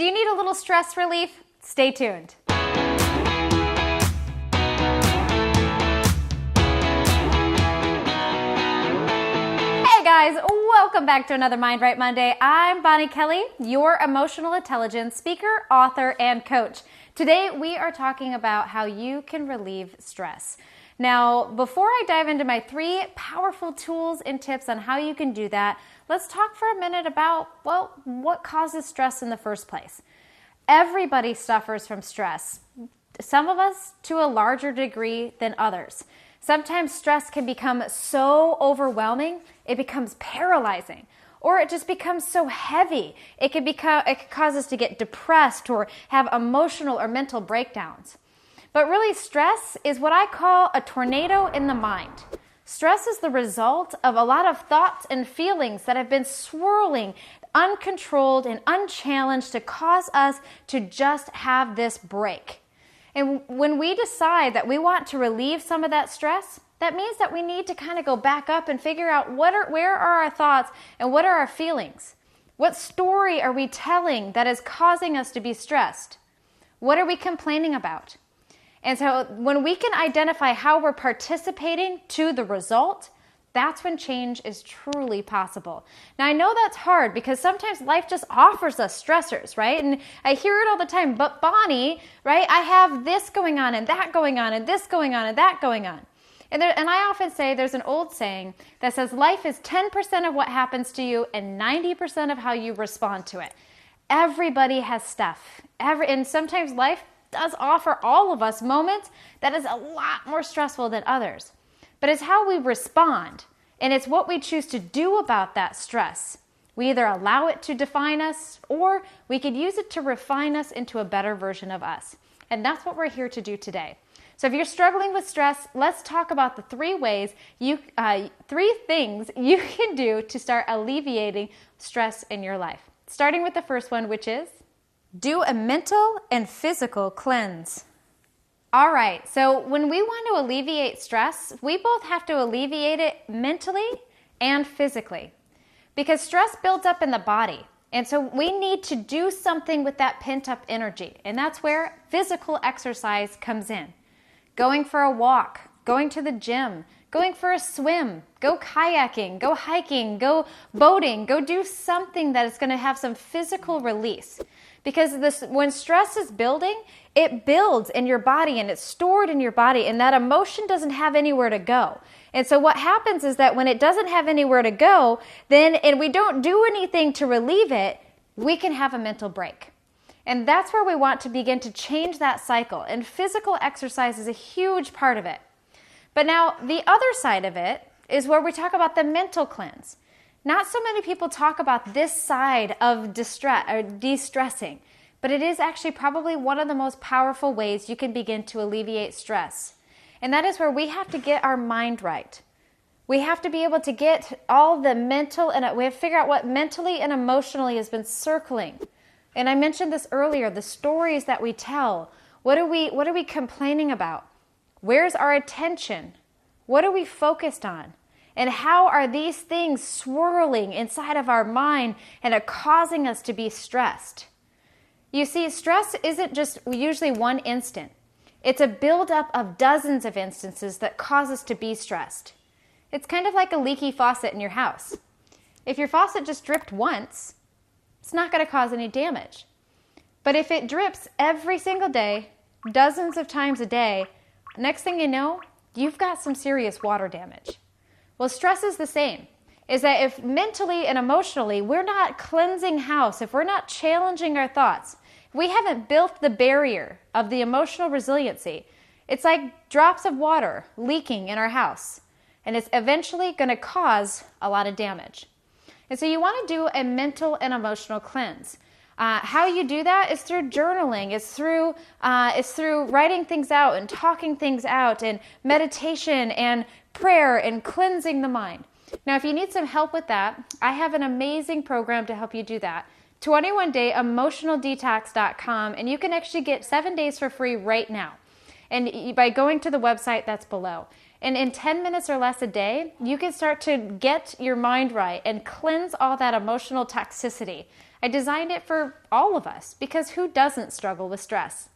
Do you need a little stress relief? Stay tuned. Hey guys, welcome back to another Mind Right Monday. I'm Bonnie Kelly, your emotional intelligence speaker, author, and coach. Today we are talking about how you can relieve stress. Now, before I dive into my 3 powerful tools and tips on how you can do that, let's talk for a minute about, what causes stress in the first place. Everybody suffers from stress, some of us to a larger degree than others. Sometimes stress can become so overwhelming, it becomes paralyzing, or it just becomes so heavy. It could cause us to get depressed or have emotional or mental breakdowns. But really, stress is what I call a tornado in the mind. Stress is the result of a lot of thoughts and feelings that have been swirling, uncontrolled and unchallenged to cause us to just have this break. And when we decide that we want to relieve some of that stress, that means that we need to kind of go back up and figure out where are our thoughts and what are our feelings? What story are we telling that is causing us to be stressed? What are we complaining about? And so when we can identify how we're participating to the result, that's when change is truly possible. Now, I know that's hard because sometimes life just offers us stressors, right? And I hear it all the time, but Bonnie, right, I have this going on and that going on and this going on and that going on. And I often say there's an old saying that says life is 10% of what happens to you and 90% of how you respond to it. Everybody has stuff. And sometimes life does offer all of us moments that is a lot more stressful than others. But it's how we respond, and it's what we choose to do about that stress. We either allow it to define us, or we could use it to refine us into a better version of us. And that's what we're here to do today. So if you're struggling with stress, let's talk about the 3 things you can do to start alleviating stress in your life. Starting with the first one, which is do a mental and physical cleanse. All right, so when we want to alleviate stress, we both have to alleviate it mentally and physically because stress builds up in the body. And so we need to do something with that pent-up energy. And that's where physical exercise comes in. Going for a walk, going to the gym, going for a swim, go kayaking, go hiking, go boating, go do something that is going to have some physical release. Because when stress is building, it builds in your body and it's stored in your body, and that emotion doesn't have anywhere to go. And so what happens is that when it doesn't have anywhere to go, and we don't do anything to relieve it, we can have a mental break. And that's where we want to begin to change that cycle. And physical exercise is a huge part of it. But now the other side of it is where we talk about the mental cleanse. Not so many people talk about this side of de-stressing, but it is actually probably one of the most powerful ways you can begin to alleviate stress. And that is where we have to get our mind right. We have to be able to get all the mental, and we have to figure out what mentally and emotionally has been circling. And I mentioned this earlier, the stories that we tell. What are we complaining about? Where's our attention? What are we focused on? And how are these things swirling inside of our mind and are causing us to be stressed? You see, stress isn't just usually one instant. It's a buildup of dozens of instances that cause us to be stressed. It's kind of like a leaky faucet in your house. If your faucet just dripped once, it's not going to cause any damage. But if it drips every single day, dozens of times a day, next thing you know, you've got some serious water damage. Well, stress is the same, is that if mentally and emotionally we're not cleansing house, if we're not challenging our thoughts, if we haven't built the barrier of the emotional resiliency, it's like drops of water leaking in our house, and it's eventually going to cause a lot of damage. And so you want to do a mental and emotional cleanse. How you do that is through journaling. It's through writing things out and talking things out, and meditation and prayer and cleansing the mind. Now, if you need some help with that, I have an amazing program to help you do that. 21dayemotionaldetox.com, and you can actually get 7 days for free right now. And by going to the website that's below. And in 10 minutes or less a day, you can start to get your mind right and cleanse all that emotional toxicity I designed it for all of us because who doesn't struggle with stress?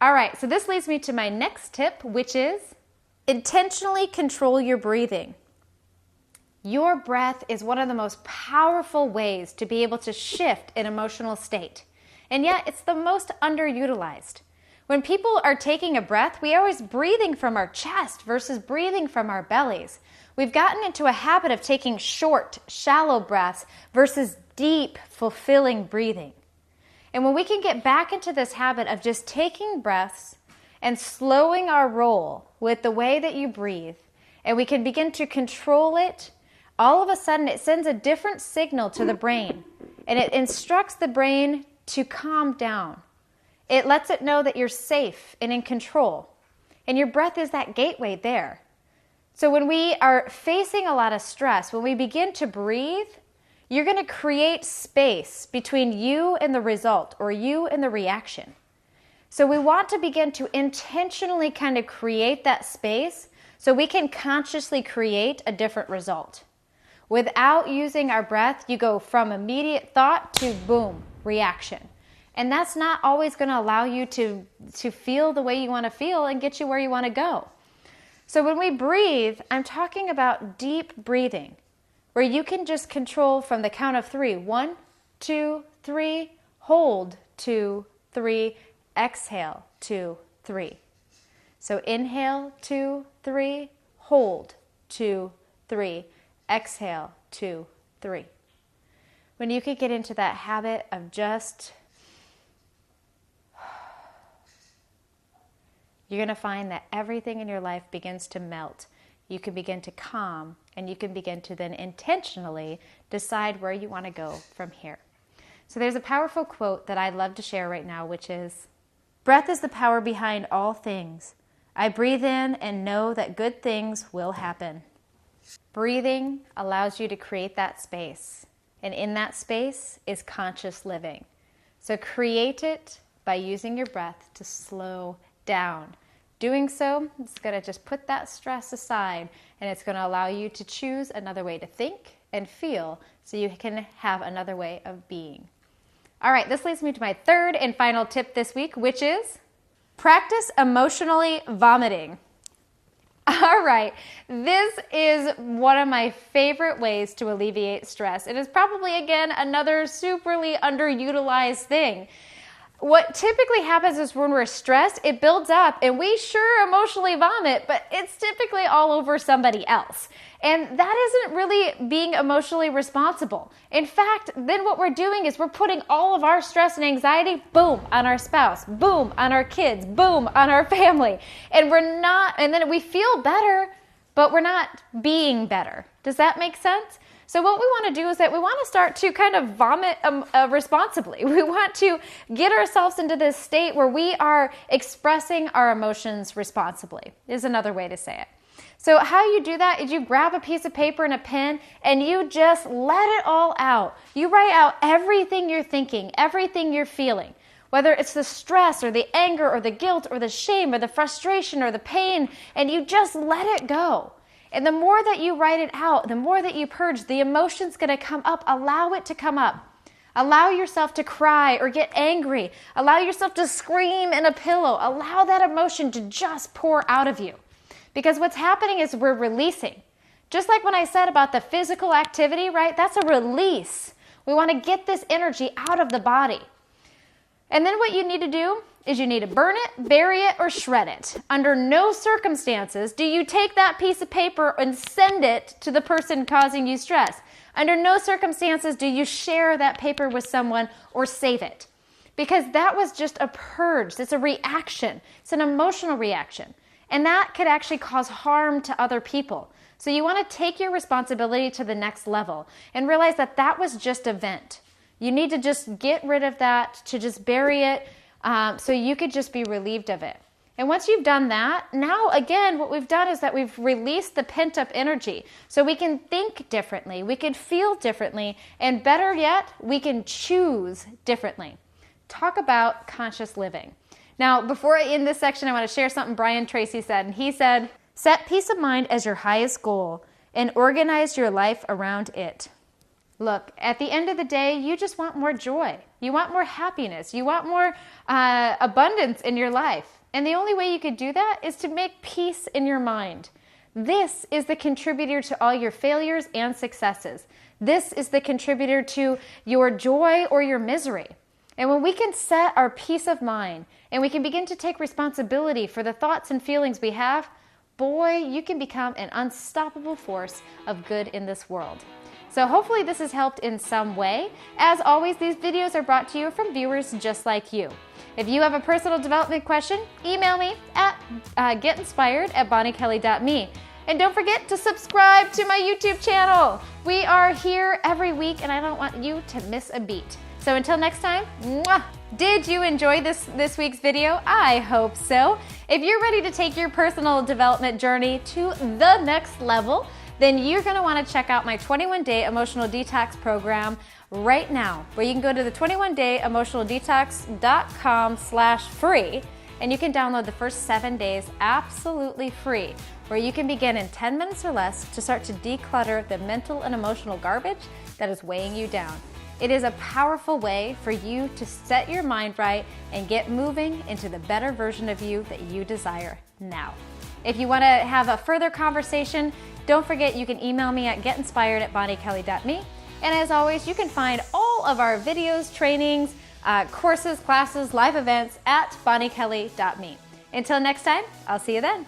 All right, so this leads me to my next tip, which is intentionally control your breathing. Your breath is one of the most powerful ways to be able to shift an emotional state. And yet it's the most underutilized. When people are taking a breath, we are always breathing from our chest versus breathing from our bellies. We've gotten into a habit of taking short, shallow breaths versus deep, fulfilling breathing. And when we can get back into this habit of just taking breaths and slowing our roll with the way that you breathe, and we can begin to control it, all of a sudden it sends a different signal to the brain, and it instructs the brain to calm down. It lets it know that you're safe and in control, and your breath is that gateway there. So when we are facing a lot of stress, when we begin to breathe, you're going to create space between you and the result, or you and the reaction. So we want to begin to intentionally kind of create that space so we can consciously create a different result. Without using our breath, you go from immediate thought to boom, reaction. And that's not always going to allow you to feel the way you want to feel and get you where you want to go. So when we breathe, I'm talking about deep breathing, where you can just control from the count of 3. 1, 2, 3, hold, 2, 3, exhale, 2, 3. So inhale, 2, 3, hold, 2, 3, exhale, 2, 3. When you could get into that habit of just, you're going to find that everything in your life begins to melt. You can begin to calm, and you can begin to then intentionally decide where you want to go from here. So there's a powerful quote that I'd love to share right now, which is, "Breath is the power behind all things. I breathe in and know that good things will happen." Breathing allows you to create that space, and in that space is conscious living. So create it by using your breath to slow down. Doing so, it's going to just put that stress aside, and it's going to allow you to choose another way to think and feel so you can have another way of being. All right, this leads me to my third and final tip this week, which is practice emotionally vomiting. All right, this is one of my favorite ways to alleviate stress. It is probably, again, another superly underutilized thing. What typically happens is when we're stressed, it builds up and we sure emotionally vomit, but it's typically all over somebody else. And that isn't really being emotionally responsible. In fact, then what we're doing is we're putting all of our stress and anxiety, boom, on our spouse, boom, on our kids, boom, on our family. And then we feel better, but we're not being better. Does that make sense? So what we want to do is that we want to start to kind of vomit responsibly. We want to get ourselves into this state where we are expressing our emotions responsibly, is another way to say it. So how you do that is you grab a piece of paper and a pen and you just let it all out. You write out everything you're thinking, everything you're feeling, whether it's the stress or the anger or the guilt or the shame or the frustration or the pain, and you just let it go. And the more that you write it out, the more that you purge, the emotion's going to come up. Allow it to come up. Allow yourself to cry or get angry. Allow yourself to scream in a pillow. Allow that emotion to just pour out of you. Because what's happening is we're releasing. Just like when I said about the physical activity, right? That's a release. We want to get this energy out of the body. And then what you need to do is you need to burn it, bury it, or shred it. Under no circumstances do you take that piece of paper and send it to the person causing you stress. Under no circumstances do you share that paper with someone or save it. Because that was just a purge. It's a reaction. It's an emotional reaction. And that could actually cause harm to other people. So you want to take your responsibility to the next level and realize that that was just a vent. You need to just get rid of that, to just bury it, so you could just be relieved of it. And once you've done that, now again, what we've done is that we've released the pent-up energy. So we can think differently, we can feel differently, and better yet, we can choose differently. Talk about conscious living. Now, before I end this section, I want to share something Brian Tracy said. And he said, "Set peace of mind as your highest goal and organize your life around it." Look, at the end of the day, you just want more joy. You want more happiness. You want more abundance in your life. And the only way you could do that is to make peace in your mind. This is the contributor to all your failures and successes. This is the contributor to your joy or your misery. And when we can set our peace of mind and we can begin to take responsibility for the thoughts and feelings we have, boy, you can become an unstoppable force of good in this world. So hopefully this has helped in some way. As always, these videos are brought to you from viewers just like you. If you have a personal development question, email me at getinspired@bonniekelly.me. And don't forget to subscribe to my YouTube channel. We are here every week and I don't want you to miss a beat. So until next time, mwah! Did you enjoy this week's video? I hope so. If you're ready to take your personal development journey to the next level, then you're going to want to check out my 21-day emotional detox program right now, where you can go to the 21dayemotionaldetox.com/free, and you can download the first 7 days absolutely free, where you can begin in 10 minutes or less to start to declutter the mental and emotional garbage that is weighing you down. It is a powerful way for you to set your mind right and get moving into the better version of you that you desire now. If you want to have a further conversation, don't forget you can email me at getinspired@bonniekelly.me. And as always, you can find all of our videos, trainings, courses, classes, live events at bonniekelly.me. Until next time, I'll see you then.